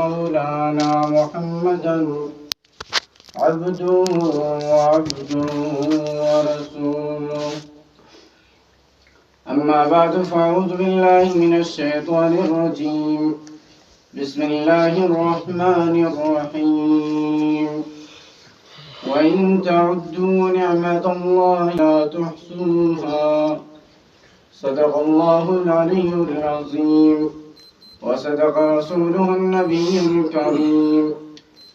مولانا محمدا عبده ورسوله. أما بعد فأعوذ بالله من الشيطان الرجيم. بسم الله الرحمن الرحيم. وإن تعدوا نعمة الله لا تحصوها. صدق الله العلي العظيم وصدق رسوله النبي الكريم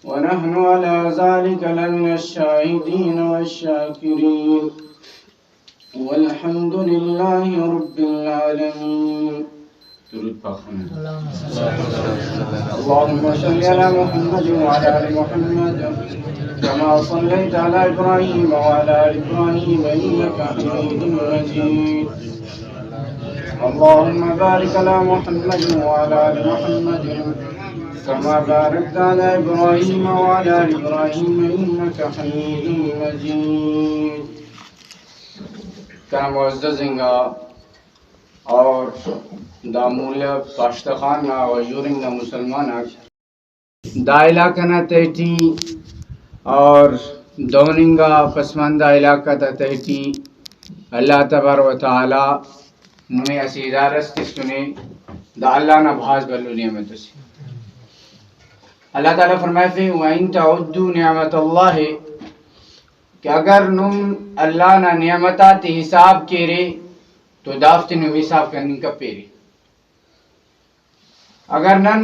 ونحن على ذلك لمن الشاهدين والشاكرين والحمد لله رب العالمين. اللهم صل على محمد وعلى آل محمد كما صليت على إبراهيم وعلى آل إبراهيم إنك حميد مجيد. اللهم بارك على محمد وعلى آل محمد كما باركت على إبراهيم وعلى آل إبراهيم إنك حميد مجيد. کیا معزز انگا اور دامولیہ پاشتخانہ و یورنگا مسلمانہ دا علاقہ نا تیٹی اور دوننگا پسماندہ علاقہ تا تیٹی اللہ تبارک و تعالی نمی اسیدہ رستی سنے دا اللہ نا بھاز بلو نعمت سی. اللہ تعالیٰ فرمائے فی وَإِن تَعُدُّوا نِعْمَةَ اللَّهِ کہ اگر نم اللہ نا نعمتات حساب کیرے تو دافتی نو حساب کرنے کا پیرے. اگر نن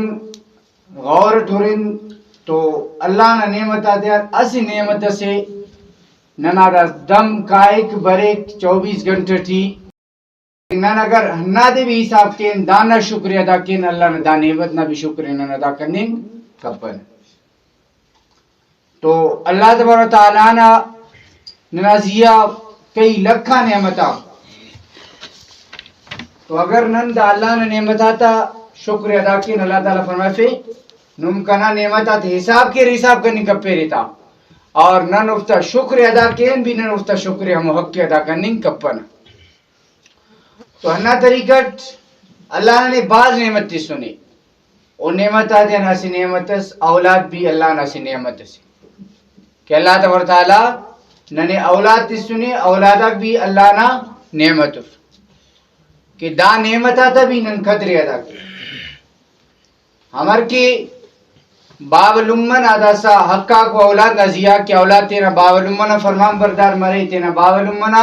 غور ٹھورن تو اللہ نا نعمتات اسی نعمت سے ننا دا دم کائک بریک 24 گھنٹے تھی نن اگر ہنا دے بھی حساب کین دانا شکر ادا کین اللہ نا دا نعمت نا بھی شکر نن ادا کرنے کپن. تو اللہ تبارک و تعالیٰ نا ننازیہ کئی لکھا نعمتا تو اگر نن دا اللہ نا نعمتاتا شکر ادا کین اللہ تعالیٰ فرمائے فی نم کنا نعمتات حساب کے حساب کرنے کپے رہتا اور نن افتا شکر ادا کین بھی نن افتا شکر محق ادا کرنے کپن. تو ہنا طریقت اللہ نے بعض نعمت تی سنی اور نعمتات ناسی نعمتس اولاد بھی اللہ ناسی نعمتس کہ اللہ تبارک تعالی ننے اولاد تی سنی اولادک بھی اللہ نا نعمت کہ دا نعمتاتا بھی نن قدر ادا کی. ہمار کی باب لمن ادا سا حقا کو اولاد نزیا کہ اولاد تینا باب لمن فرمان بردار مرے تینا باب لمن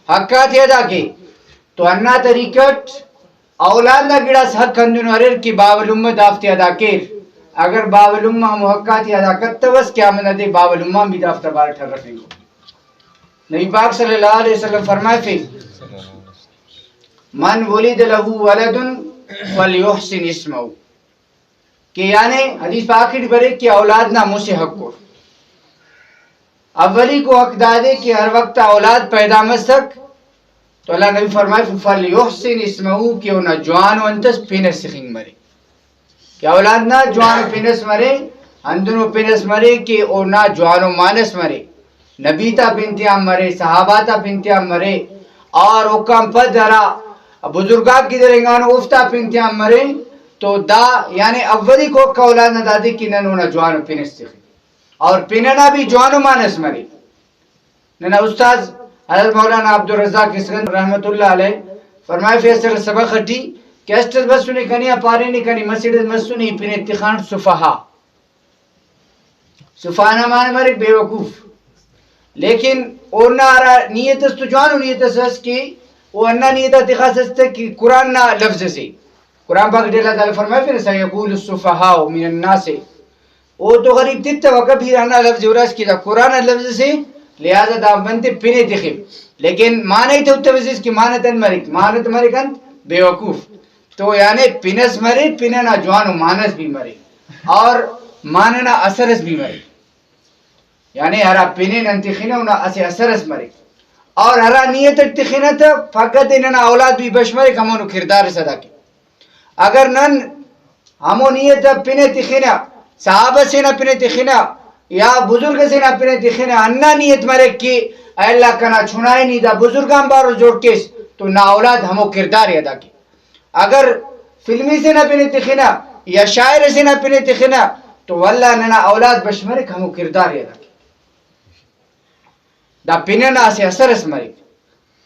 حقا تی ادا کی. تو انا طریقت اولاد نا گڑا حق کندن ورر کی باب لمن دافتی ادا کیر اگر باب لمن محقاتی ادا کرتا بس کیا من دے باب لمن بھی دافتا بار ٹھر رکھیں گو. نبی پاک صلی اللہ علیہ وسلم فرمائے فی من ولد له ولد فلیحسن اسمه کہ یعنی حدیث پاکٹ برے کہ اولاد نا مجھ سے حق کو اولی کو حق دادے کہ ہر وقت اولاد پیدا مستک تو اللہ نبی فرمائے فلیحسن اسمه کہ اونا جوان و انتس پینس سخنگ مرے کہ اولاد نا جوان و پینس مرے اندنو پینس مرے کہ اونا جوان و مانس مرے نبی تا پینتیام مرے صحابہ تا پینتیام مرے اور حکام پر درا بزرگاں کی درنگانو افتا پینتیام مرے. تو دا یعنی اولی کو کا اولاد نہ دادی کی ننونا جوانو پینس تخی اور پیننا بھی جوانو مانس مرے. ننا استاذ حضرت مولانا عبدالرزاق اسکندر رحمت اللہ علیہ فرمائے فیصل سبق ہٹی کہ اسٹس بس سنی کنی پارے نہیں کنی مسجد بس سنی پین اتخان صفحہ صفحانہ مانے مرے بے وقوف لیکن اونا آرہ نیت اس تو جوانو نیت اس کی وہ انہ نیت اتخاص اس کی قرآن نا لفظ سے قرآن پاک اللہ تعالیٰ فرمائے پھر سیقول الصفحاء من الناس وہ تو غریب تیتا وقت بھی رہنا لفظ ورس کی دا قرآن لفظ سے لہذا دا بنتے پینے تخیب لیکن معنی تو اس کی معنی معنت مرک انت بے وقوف. تو یعنی پینس مرے پیننا جوان و مانس بھی مرے اور ماننا اثرس بھی مرے یعنی ہرا پینن انتخینہ انہا اسے اثرس مرے اور ہرا نیت انتخینہ تا فقط انہا اولاد بھی بش مرے کمونو کردار صدا کی. اگر نن ہمو نیت پینے تخینہ صحابہ سے نہ پینے تخینہ یا بزرگ سے نہ پینے تخینہ انہ نیت مرے کی اے اللہ کنا چھنائی نہیں دا بزرگان بارو جوڑ کیس تو نا اولاد ہمو کردار ادا کی. اگر فلمی سے نہ پینے تخینہ یا شاعر سے نہ پنے تخنا تو واللہ ننا اولاد بشمرک ہمو کردار یدا دا پننا سے اثر اس مرک.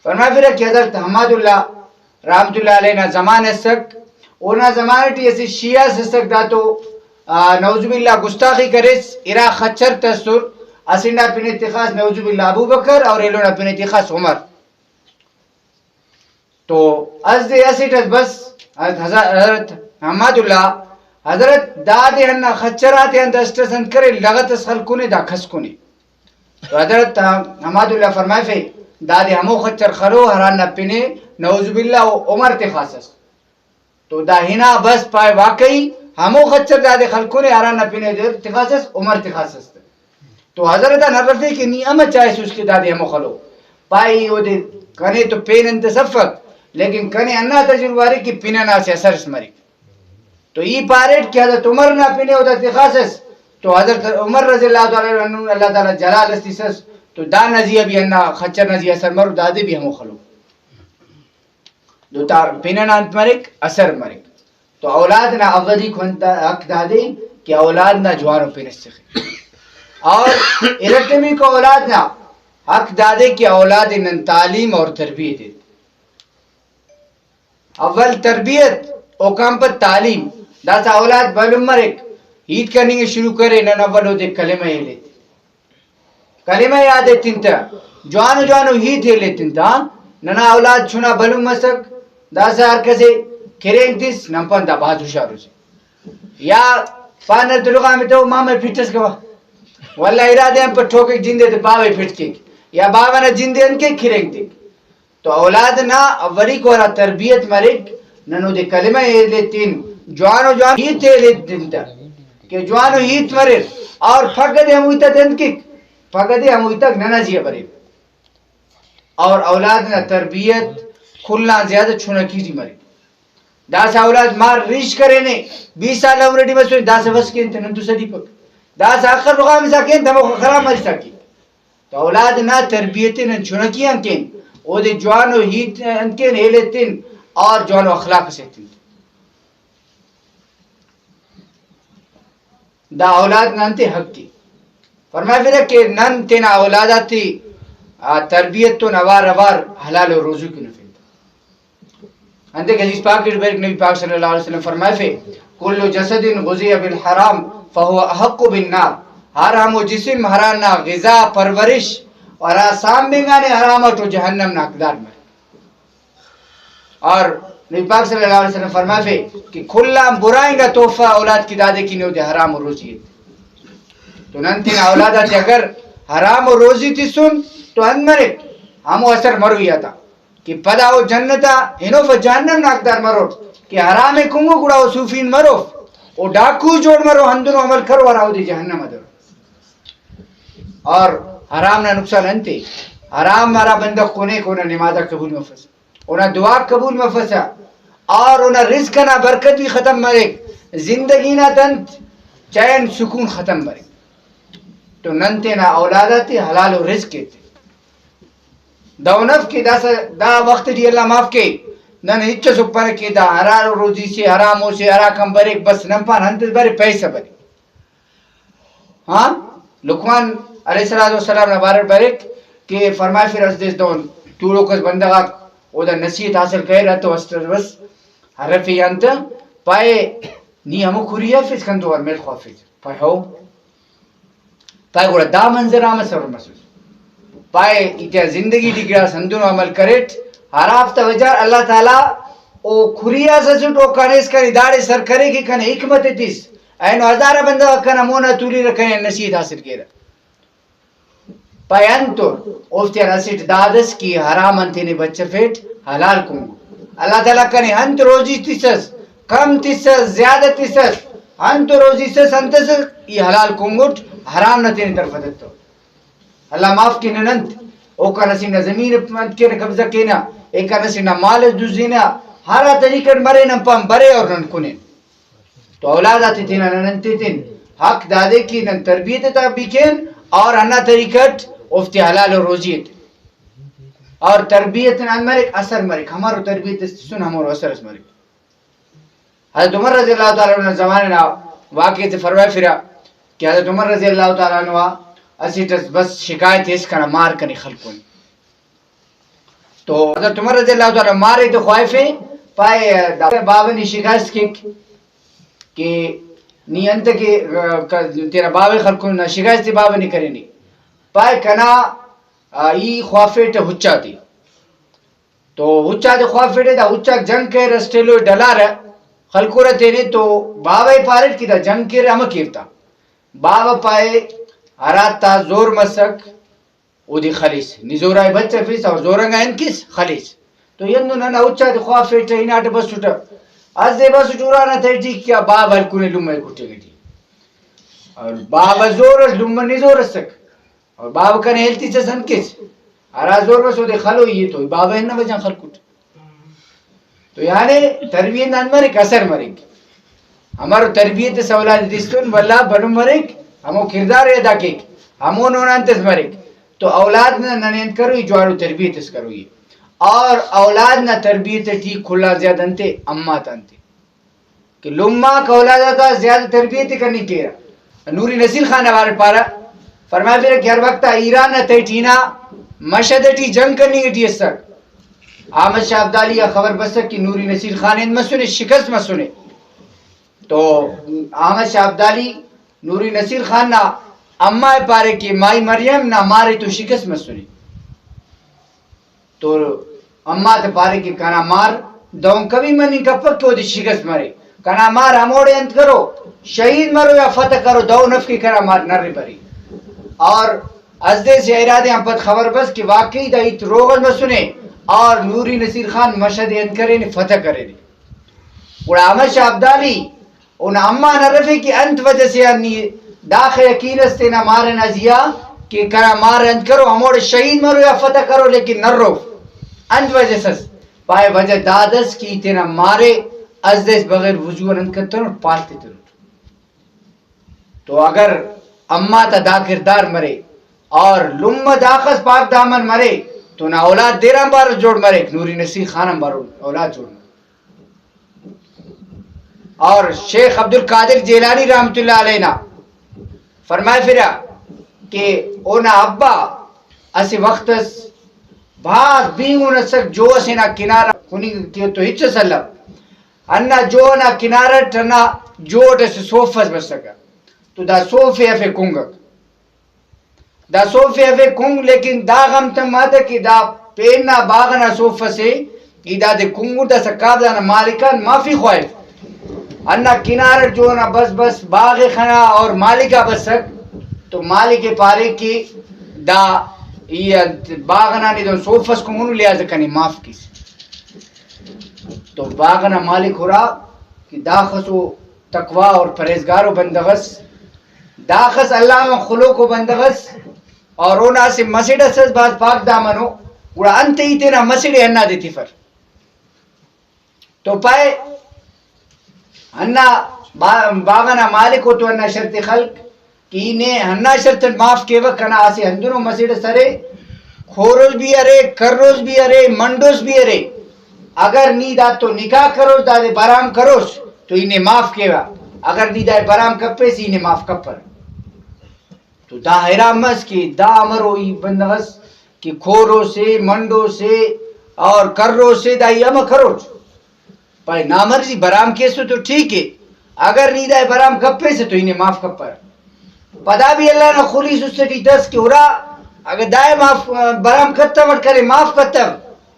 فرمایا پھر کہ حضرت حماد اللہ رحمت اللہ علیہ نا زمانے سک اونا زمانے ٹی ایسی شیعہ سے سک دا تو نعوذ باللہ گستاخی کرس ارا خچر تسر اسنڈا پن اتخاص نعوذ باللہ ابو بکر اور ایلونا پن اتخاص عمر. تو از دے اسیٹس بس حضرت حماد اللہ حضرت دادے ہننا خچرات ہیں دستسن کرے لغت اسخل کنے دا کھس کنے. تو حضرت حماد اللہ فرمائے فے دادے ہمو خچر خرو حران نا پنے نعوذ باللہ عمر تخاصس. تو دا ہنا بس پائے واقعی ہمو خچر دادے خلکونے حران نا پنے تخاصس عمر تخاصس. تو حضرت نرفے کہ نی امت چاہیس اس کے دادے ہمو خلو پائی او دے کنے تو پین انتصفق لیکن کنے انہ تجرباری کی پیننا سے اثر اس مری. تو یہ پاریٹ کہ حضرت عمر نہ پینے ہوتا تخاصس تو حضرت عمر رضی اللہ عنہ اللہ تعالی جلال استیسس تو دا نزیہ بھی انہ خچر نزیہ اثر مرو دادے بھی ہمو خلو دو تا پیننا انت مرک اثر مرک. تو اولاد نہ اغدی کھونتا حق دادے کہ اولاد نہ جوارو پینس سکھے اور ارتمی کو اولاد نہ حق دادے کہ اولاد نن تعلیم اور تربیت. اول تربیت او کام پر تعلیم داسا اولاد بلومر ایک ہیت کرنے کے شروع کرے نن اول ہو دے کلمہ ہی لیتے کلمہ یاد ایتن تا جوانو ہیت ہی لیتن تا ننا اولاد چھنا بلوم مسک داسا ہر کسے کھرینگ تیس نمپن دا بازو شارو سے یا پانر دلوگا میں تو ماں میں پھٹس گوا واللہ ارادے ہم پر ٹھوکے جندے تو باوے پھٹ کے یا باوانا جندے ان کے کھرینگ دیکھ. تو اولاد نا اولی کو را تربیت مرک ننو دے کلمہ لیتین جوانو ہیت لیتین تا کہ جوانو ہیت مرک اور پھگدے ہمویتا دندکک پھگدے ہمویتا ننازیہ برک. اور اولاد نا تربیت کھلنا زیادہ چھونا کیجی مرک داسا اولاد مار ریش کرے نے 20 سال عمرٹی مسوئی داسا بس کین تا نندو صدی پک داسا آخر رغا میں ساکین تا موقع خراب مری ساکی. تو اولاد نا تربیت نن چھونا کیان کین او دے جوانو ہیت انکین ہیلیتین اور جوانو اخلاق سیتین. دا اولاد نانتے حق کی فرمائے پھر کہ نن تینا اولاداتی تربیت تو نوار حلال و روزو کی نفید. اندے کہ حدیث پاک برک نبی پاک صلی اللہ علیہ وسلم فرمائے پھر کل جسد غذی بالحرام فہو احق بالنار. حرام و جسم حرانا غذا پرورش اور آسام بینگانے حرامت و جہنم ناکدار میں. اور نبی پاک صلی اللہ علیہ وسلم فرمائے پھر کہ کھلا برائیں گا توفہ اولاد کی دادے کی نیو دے حرام و روزی. تو ننتین اولادہ تے اگر حرام و روزی تی سن تو ہن مرک ہمو اثر مرویا تھا کہ پدا ہو جنتا ہنو فا جہنم ناکدار مرو کہ حرام کنگو گڑا ہو صوفین مرو او ڈاکو جوڑ مرو ہندنو عمل کرو وراؤ دی جہنم ادھر. اور حرام نہ نقصان انتے حرام مارا بندہ کونے کو نہ نمازہ قبول میں فسا انہا دعا قبول میں فسا اور انہا رزق نہ برکت بھی ختم مرے زندگی نہ تنت چین سکون ختم مرے. تو ننتے نہ اولاداتی حلال و رزق کہتے دونف کی دا وقت دی اللہ معاف کے نن ہچ سپر کی دا حلال و روزی سے حراموں سے حراکم برے بس نمپان ہنتس برے پیسہ برے. ہاں لقمان علیہ السلام نے بارر برک کہ فرمائے پھر از دیس دون توڑو کس بندگا او دا نصیحت حاصل کہہ رہا تو استر بس حرفی انت پائے نی ہمو کھوری حافظ کندو اور میل خوافظ پائے ہو پائے گوڑا دا منظر آمد سر مسوس پائے اتیا زندگی ڈگرا سندونو عمل کریٹ ہر آفتہ وجار اللہ تعالیٰ او کھوری حاصل سوٹ او کانیس کنی داڑے سر کرے گی کنے حکمت تیس اینو ہزارہ بندہ کنا مونا تولی رکھنے نصیحت حاصل کہہ رہا پائے انتو اوفتیا رسیٹ دادس کی حرام انتینے بچہ فیٹ حلال کنگو اللہ تعالیٰ کنے انت روزی تیسس کم تیسس زیادہ تیسس انت روزی سس انتس یہ حلال کنگوٹ حرام نہ تینے طرف دکتو اللہ معاف کی ننت او کا نسینا زمین پانت کے قبضہ کینا ایک کا نسینا مال دوزینا ہارا طریقہ مرے نمپام برے اور نن کنے. تو اولاد آتی تینا ننتی تین حق دادے کی نن تربیت تا بیکین اور انا طریقت افتی حلال و روزیت اور تربیت نن مرک اثر مرک ہمارو تربیت سن ہمارو اثر اس مرک حضرت عمر رضی اللہ تعالیٰ عنہ زمانے نا واقعی سے فرمائے پھرا کہ حضرت عمر رضی اللہ تعالیٰ عنہ اسی بس شکایت اس کا مار کنی خلقون. تو حضرت عمر رضی اللہ تعالیٰ مارے تو خواہفیں پائے بابا نے شکایت کی کہ نی انت کے تیرا بابا خلقون شکایت تی بابا نہیں کرے نہیں پائے کنا ای خوافیٹ ہچا تھی. تو ہچا تے خوافیٹ دا ہچا جنگ کے رسٹیلو ڈلا رہا خلقو رہتے نے. تو بابا پارٹ کی دا جنگ کے رہا مکیفتا بابا پائے حرات تا زور مسک او دی خلیص نزور آئے بچہ فیس اور زورنگا ان کس خلیص. تو یندو نا ہچا تے خوافیٹ اناٹ بس چھوٹا از دے بس چورانا تھے ٹھیک کیا بابا ہلکونے لمبے کٹے گئی اور بابا زور لمبا نہیں زور سک اور بابا کنے ہلتی سے سن کس ہرا زور بس دے خلو یہ تو بابا ہے نا بجان خلکوٹ. تو یعنی تربیت نان مرک اثر مرک ہمارو تربیت سولاد دستون واللہ بنو مرک ہمو کردار ادا کیک ہمو نونانتس مرک. تو اولاد نا ننین کروی جوارو تربیت اس کروی اور اولاد نا تربیت ٹھیک کھلا زیادہ انتے اما تانتے کہ لما کا اولاد آتا زیادہ تربیت کرنی کیرا. نوری نصیر خان ہمارے پارا فرمایا پھر کہ ہر وقت ایران نہ تیٹینا مشہدٹی جنگ کرنی گٹی اس تک احمد شاہ عبدالی یا خبر بسک کی نوری نصیر خان ان مسنے شکست مسنے. تو احمد شاہ عبدالی نوری نصیر خان نا اما پارے کی مائی مریم نہ مارے تو شکست مسنے. تو اما تے پارے کی کنا مار دون کبھی منی کپک کو دی شکست مرے کنا مار ہموڑے انت کرو شہید مرو یا فتح کرو دو نف کی کنا مار نر پری. اور ازدے سے ارادے ہم پت خبر بس کہ واقعی دا ایت روغل مسنے اور نوری نصیر خان مشہد انت کرے نے فتح کرے نے. اور احمد شاہ عبدالی ان اما نرفے کی انت وجہ سے انی داخل یقین استے نہ مارن ازیا کہ کنا مار انت کرو ہموڑے شہید مرو یا فتح کرو لیکن نر رو انت وجہ سس پائے وجہ دادس کی تینا مارے ازدیس بغیر وضو انت کرتا اور پالتے تر. تو اگر اما تا دا کردار مرے اور لم داخس پاک دامن مرے تو نہ اولاد دیران بار جوڑ مرے نوری نصیر خانم بار اولاد جوڑ مرے. اور شیخ عبدالقادر جیلانی رحمت اللہ علیہ فرمائے پھرا کہ اونا ابا اسی وقت بھاگ بیگو نسک جو اسینا کنارا کنی تو ہچ سلم انہ جو نا کنارا ٹنا جوٹ اسے صوفس بسکا. تو دا صوفی افے کنگک دا صوفی افے کنگ لیکن دا غم تم ماتا کہ دا پینا باغنا صوفہ سے دا دے کنگو دا سکاب دا مالکان معافی خواہف انہ کنارا جو نا بس باغ خنا اور مالکہ بسک. تو مالک پارے کی دا باغنا نے دون صوفس کو منو لیا زکنی معاف کیس. تو باغنا مالک ہو رہا کہ داخس و تقوی اور پرہیزگار و بندغس داخس اللہ میں خلوق و بندغس اور اونا سے مسیڈ اسس بعد پاک دامنو گوڑا انتے ہی تینا مسیڈ ہننا دیتی فر. تو پائے ہننا باغنا مالک ہو تو ہننا شرط خلق کی نے ہننا شرط معاف کے وقت کنا آسی ہندنو مسیڈ سرے کھوروز بھی ارے کروز بھی ارے منڈوز بھی ارے اگر نیدہ تو نکاح کروز دا دے برام کروز تو انہیں معاف کیوا اگر نیدہ برام کپے سی انہیں معاف کپر. تو دا حیرام مس کی دا امروئی بندغس کہ کھورو سے منڈو سے اور کرو سے دا یم کروز پائے نامرزی برام کیسو تو ٹھیک ہے اگر نیدہ برام کپے سے تو انہیں معاف کپر. پدا بھی اللہ نے خلیص اس سے دس کہ ہورا اگر دائے معاف برام کرتا وٹ کرے معاف کرتا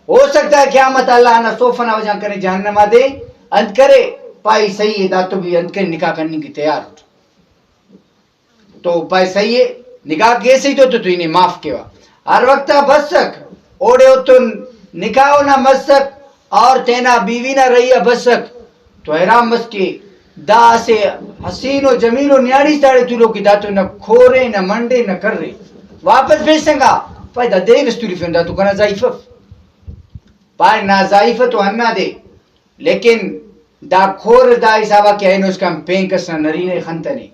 ہو سکتا ہے قیامت اللہ نہ صوفہ نہ وجہ کرے جہنم دے انت کرے پائی صحیح ہے دا تو بھی انت کرے نکاح کرنے کی تیار ہو. تو پائی صحیح ہے نکاح کیسے ہی تو انہیں معاف کیوا ہر وقت بس سک اوڑے ہو تو نکاح نہ مس سک اور تینا بیوی نہ رہی بس سک. تو حیرام بس کے دا سے حسین و جمیل و نیاڑی ساڑے تو لوگ کی دا تو نہ کھورے نہ منڈے نہ کر رہے واپس بھیج سنگا پائی دا دے رستوری فیم دا تو کنا ضعیفہ پائی نا ضعیفہ تو ہننا دے لیکن دا کھور دا حسابہ کیا ہے اس کا پینکس نہ نرینے خنتنے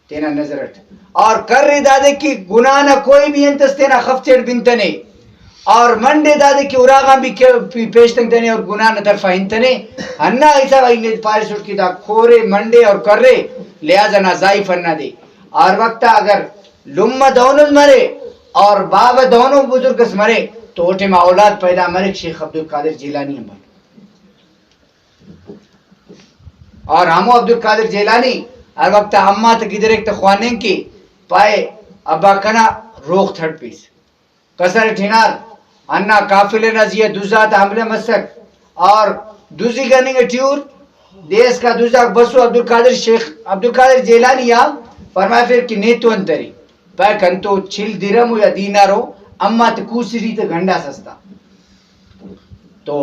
تینا نظرت اور کر رہی دا دے کی گناہ نہ کوئی بھی انتس تینا خفتیڑ بنتنے اور منڈے دادے کی اراغاں بھی پیشتنگ تنے اور گناہ نہ طرف آئنتنے انہا ایسا وائنے پارس اٹھ کی دا کھورے منڈے اور کرے لہذا نہ ضائف نہ دے اور وقتا اگر لمہ دونوں مرے اور بابا دونوں بزرگس مرے تو اوٹے میں اولاد پیدا مرے شیخ عبدالقادر جیلانی ہم اور ہمو عبدالقادر جیلانی اور وقتا اممہ تک ادھر ایک تخوانیں کی پائے ابا کنا روغ تھڑ پیس کسر ٹھنار انہا کافل نزیہ دوزات حملے مسک اور دوزی گرننگ ٹیور دیس کا دوزا بسو عبدالقادر شیخ عبدالقادر جیلانی یا فرمائے پھر کہ نیتو انتری پائے کنتو چھل درم یا دینارو اما تکوسی ریت گھنڈا سستا تو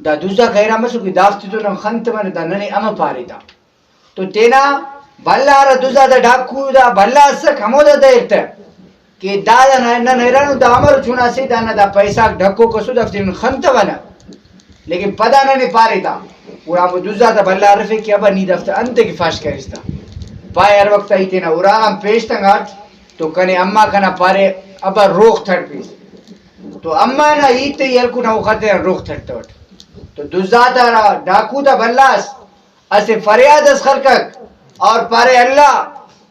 دا دوزا خیرہ مسو کی دافتی تو نم خنت من دا ننے اما پاری دا تو تینا بھلا را دوزا دا ڈاکو دا بھلا سک ہمو دا دیرتا کہ دا نا نیرانو دا عمر چونا سی دا نا دا پیسا ڈھکو کسو دافتی من خنت من لیکن پدا ننے پاری دا پورا ہمو دوزا دا بھلا رفے کہ ابا نی دافتا انتے کی فاش کرستا پائے ہر وقت آئی تینا اراغم پیشتنگ آٹ تو کنے اما کنا پارے ابا روخ تھڑ پیس تو اما نا ایتے یلکو نا وقتے روخ تھڑ توٹ تو دوزاتا را ڈاکو دا بلاس اسے فریاد اس خلقک اور پارے اللہ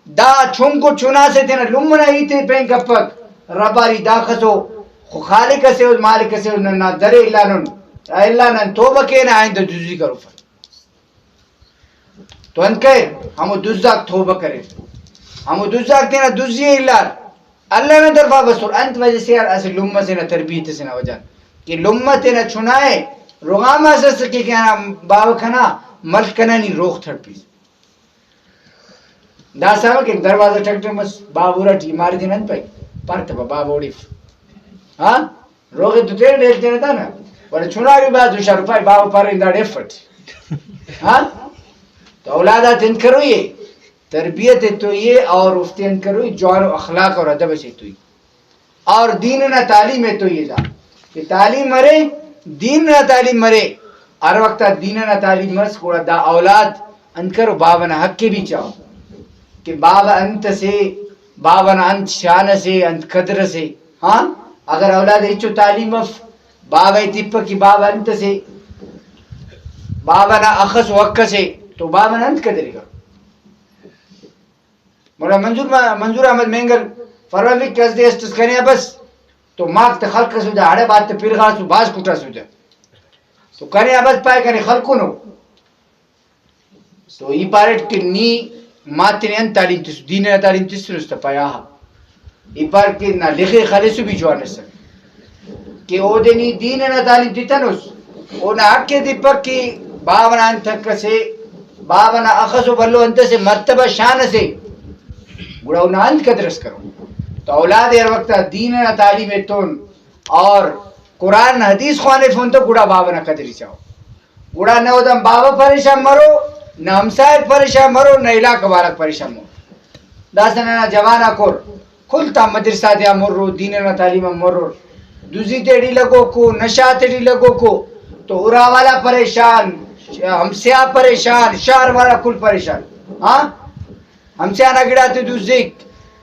دا چھنکو چنا سے تینا لمنا ایتے پین کپک رباری دا خسو خالق سے و مالک سے نا در اللہ نن توبہ کے نا آئین دا دوزی کرو فر تو انت کہے ہمو دوزاک توبہ کرے ہمو دوزاک تینا دوزی اللہ نے درفا بسور انت وجہ سے یار اسے لمہ سے نا تربیت سے نا وجہ کہ لمہ تینا چھنائے رغامہ سے سکے کہنا باو کھنا ملک کنا نہیں روخ تھڑ پیس دا ساوا کہ دروازہ ٹھکٹر مس بابورا ٹی ماری دین انت پائی پارتا با بابوڑی ہاں روغی تو تیرے ڈیل تینا تھا نا ورہ چھناری بات دو شارو پائی باو پارے اندار ڈیفٹ ہاں تو اولادات انت کرو یہ تربیت تو یہ اور افتین کرو جوان و اخلاق اور ادب سے تو یہ اور دین نہ تعلیم تو یہ دا کہ تعلیم مرے دین نہ تعلیم مرے ہر وقت دین نہ تعلیم مرس کو دا اولاد انت کرو بابا نہ حق کے بھی چاہو کہ بابا انت سے بابا نہ انت شان سے انت قدر سے ہاں اگر اولاد ایچو تعلیم اف بابا تیپا کی بابا انت سے بابا نہ اخص وقت سے تو بابا نہ انت قدر کرو مولا منظور احمد مینگل فروی کس دے استس کرنے بس تو ماک تا خلق سو دا ہڑے بات تا پیرغا سو باز کٹا سو دا تو کرنے بس پائے کرنے خلقو نو تو یہ پارٹ کہ نی ماتنے ان تعلیم تسو دین نا تعلیم تسو نستا پایا ہا یہ پارٹ کہ نا لکھے خالصو بھی جوان سک کہ او دے نی دین نا تعلیم دیتا نس او نا حق کے دی پک کی بابنا انتک سے بابنا اخذو بلو انت سے مرتبہ شان سے گوڑا انہا انت قدرس کرو تو اولاد ہر وقت دین نا تعلیم تون اور قرآن حدیث خوانے فون تو گوڑا بابا نا قدری چاہو گوڑا نہ ادم بابا پریشان مرو نہ ہمسائے پریشان مرو نہ علاقہ بارک پریشان مرو داسنا نا جوانا کور کھلتا مدرسہ دیا مرو دین نا تعلیم مرو دوزی تیڑی لگو کو نشا تیڑی لگو کو تو ارا والا پریشان ہمسیا پریشان شہر والا کل پریشان ہاں ہمسیا نہ گڑاتی دوزیک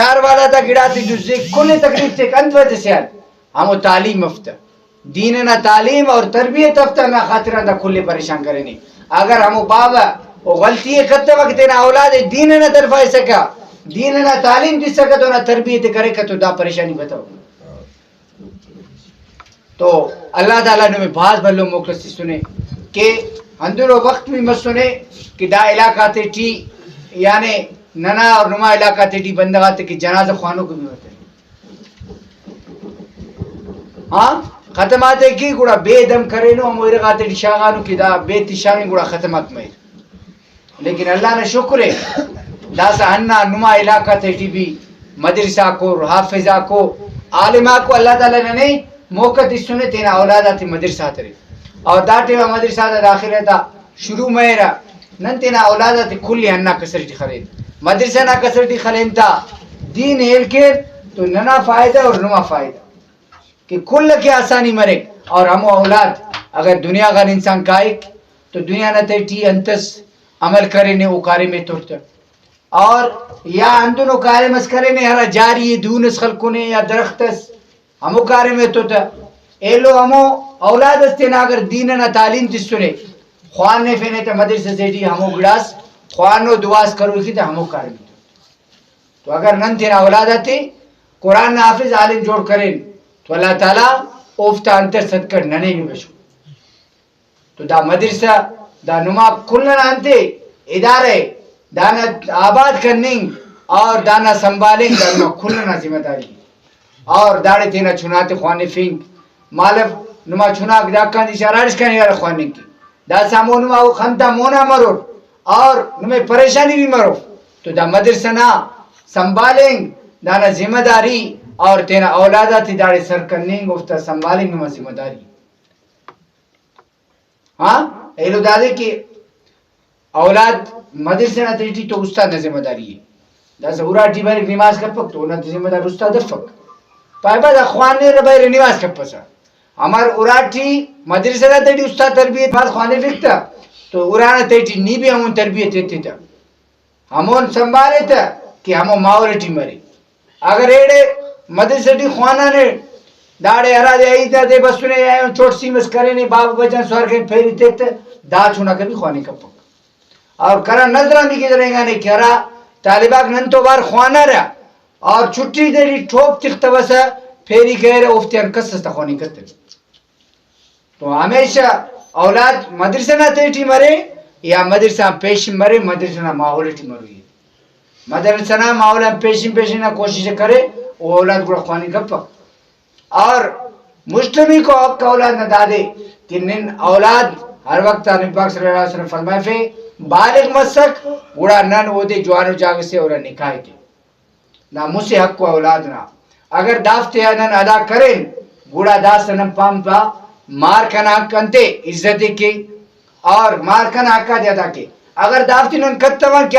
شہر والا تا گڑاتی دوزیک کل تکلیف سے انت وجہ سے ہمو تعلیم افتا دین نا تعلیم اور تربیت افتا نا خاطرہ دا کھلے پریشان کرے نہیں اگر ہمو بابا غلطی کرتے وقت نا اولاد دین نا طرف سکا دین نا تعلیم دی سکا تو نا تربیت کرے کا تو دا پریشانی بتاؤ تو اللہ تعالیٰ نے میں بھاز بھلو موقع سے سنے کہ اندرو وقت بھی مت سنے کہ دا علاقہ تے ٹی یعنی ننا اور نما علاقہ تے ٹی بندگاتے کہ جنازہ خوانوں کو بھی ہوتے ہاں ختمات کی گوڑا بے دم کرے نو ہم ارغاتے ٹی شاغانو کی دا بے تشانی گوڑا ختمات مہر لیکن اللہ نے شکر ہے داسا ہننا نما علاقہ تے ٹی بھی مدرسہ کو حافظہ کو عالمہ کو اللہ تعالیٰ نے نہیں موقع دی سنے تینا اولادہ تی مدرسہ ترے اور داٹے و مدرسہ دا داخل رہتا شروع مہرہ نن تینا اولادہ تی کلی ہننا کسر ٹی خلین مدرسہ نا کسر ٹی خلین تا دین ہیل کے تو ننا فائدہ اور نما فائدہ کہ کل کے آسانی مرے اور ہمو اولاد اگر دنیا کا انسان کائک تو دنیا نہ تی انتس عمل کرے نے وہ کارے میں توڑتا اور یا اندنو کارے مس کرے نے ہرا جاری دونس خلقو نے یا درختس ہمو کارے میں توڑتا ایلو ہمو اولاد استینا اگر دیننا تعلیم تسنے خوان نے فینے تا مدرسہ سیٹی ہمو گڑاس خوانو دعاس کرو کی تا ہمو کارمی تو اگر نن تینا اولاد آتے قرآن نا حافظ عالم جوڑ کریں تو اللہ تعالیٰ اوفتا انتر صدقر ننے بھی بشو تو دا مدرسہ دا نما کلن آنتے ادارے دانا آباد کرنے اور دانا سنبھالیں دا نما کلن ذمہ داری اور داڑے تینا چناتے خوانے فینگ مالف نما چناک دا کان دی شرارش کرنے گا خوانے کی دا سامو نما خانتا مونا مرو اور نمیں پریشانی بھی مرو تو دا مدرسہ نا سنبھالیں دانا ذمہ داری اور تینا اولادا تی داڑے سر کرنے گفتا سنبھالیں نما ذمہ داری ہاں ایلو دادے کہ اولاد مدرسہ نا تیٹی تو استاد نا ذمہ داری ہے دا سہورا ٹی بارک نماز کپک تو نا ذمہ دار استاد دفک پائے بعد اخوان نے ربائر نماز کپسا ہمار اراٹھی مدرسہ نا تیٹی استاد تربیت بعد خوانے فکتا تو ارانا تیٹی نی بھی ہمون تربیت دیتے تھا ہمون سنبھالے تھا کہ ہمو ماورٹی مرے اگر ایڑے مدرسہ ٹی خوانا نے داڑے ہرا دے آئی تھا دے بس سنے آئے چوٹ سیمس کرے نے باب بچن سوار کے پھیری تیکتا دا چھونا کبھی خوانے کپک اور کرا نظرہ بھی کی جرہیں گا نہیں کہ ہرا طالباک نن تو بار خوانا رہا اور چھٹی دے ٹھوپ تکتا بسا پھیری گئے رہا افتیان کسستا خوانے کرتے تو ہمیشہ اولاد مدرسہ نہ تیٹی مرے یا مدرسہ پیش مرے مدرسہ نہ ماحولٹی مروی مدرسہ نہ ماحول پیشن نہ کوشش کرے وہ اولاد کو خوانی گپا اور مسلمی کو حق کا اولاد نہ دادے کہ نن اولاد ہر وقت نبی پاک صلی اللہ علیہ وسلم فرمائے فے بالغ مسک بوڑا نن وہ دے جوانو جاگ سے اور نکاح کے نہ مجھ سے حق کو اولاد نہ اگر دافتے نن ادا کریں بوڑا داس نن پام پا مار کنا کنتے عزت کے اور مار کنا حقا دیتا کے اگر دافتی نن کتوان کیا